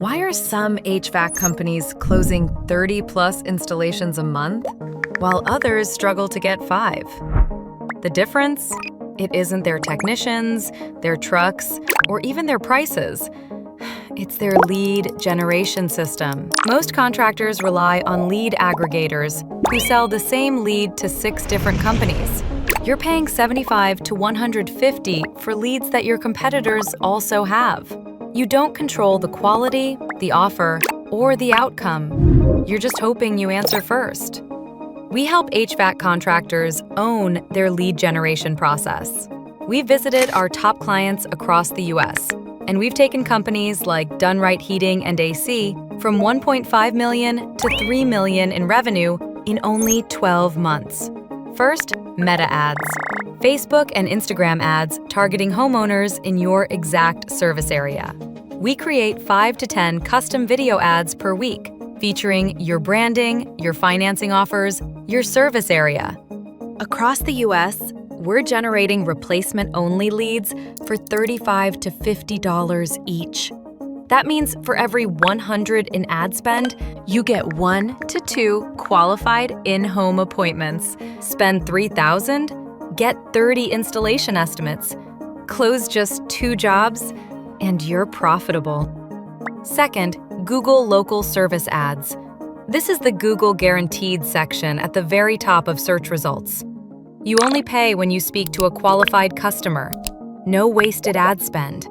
Why are some HVAC companies closing 30+ installations a month, while others struggle to get 5? The difference? It isn't their technicians, their trucks, or even their prices. It's their lead generation system. Most contractors rely on lead aggregators who sell the same lead to 6 different companies. You're paying $75 to $150 for leads that your competitors also have. You don't control the quality, the offer, or the outcome. You're just hoping you answer first. We help HVAC contractors own their lead generation process. We've visited our top clients across the US, and we've taken companies like Done Right Heating and AC from $1.5 million to $3 million in revenue in only 12 months. First, Meta ads. Facebook and Instagram ads targeting homeowners in your exact service area. We create 5 to 10 custom video ads per week, featuring your branding, your financing offers, your service area. Across the US, we're generating replacement-only leads for $35 to $50 each. That means for every 100 in ad spend, you get 1 to 2 qualified in-home appointments. Spend $3,000, get 30 installation estimates. Close just 2 jobs, and you're profitable. Second, Google Local Service Ads. This is the Google Guaranteed section at the very top of search results. You only pay when you speak to a qualified customer. No wasted ad spend.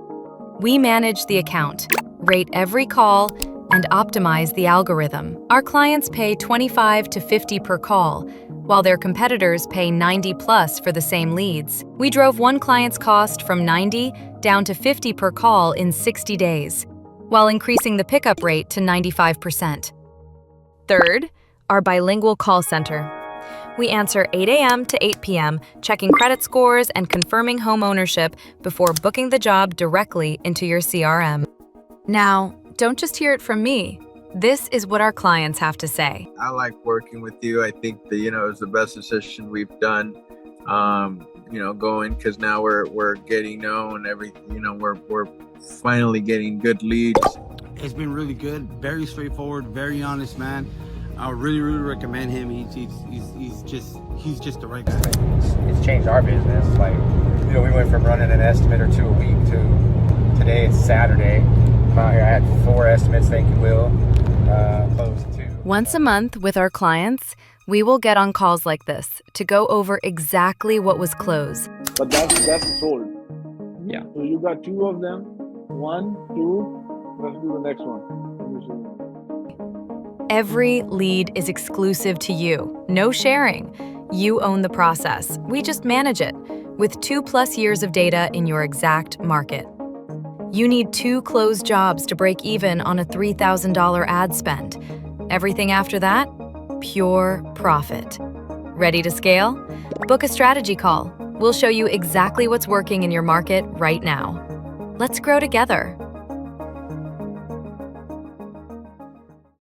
We manage the account, rate every call, and optimize the algorithm. Our clients pay $25 to $50 per call, while their competitors pay $90+ for the same leads. We drove one client's cost from $90 down to $50 per call in 60 days, while increasing the pickup rate to 95%. Third, our bilingual call center. We answer 8 a.m. to 8 p.m., checking credit scores and confirming home ownership before booking the job directly into your CRM. Now, don't just hear it from me. This is what our clients have to say. I like working with you. I think that, it's the best decision we've done, going, because now we're getting known, we're finally getting good leads. It's been really good, very straightforward, very honest man. I would really recommend him. He's just the right guy. It's changed our business. We went from running an estimate or 2 a week to today it's Saturday. I'm out here, I had 4 estimates, thank you, Will. Closed 2. Once a month with our clients, we will get on calls like this to go over exactly what was closed. But that's sold. Yeah. So you got 2 of them. 1, 2. Let's do the next one. Every lead is exclusive to you. No sharing. You own the process. We just manage it with 2+ years of data in your exact market. You need 2 closed jobs to break even on a $3,000 ad spend. Everything after that, pure profit. Ready to scale? Book a strategy call. We'll show you exactly what's working in your market right now. Let's grow together.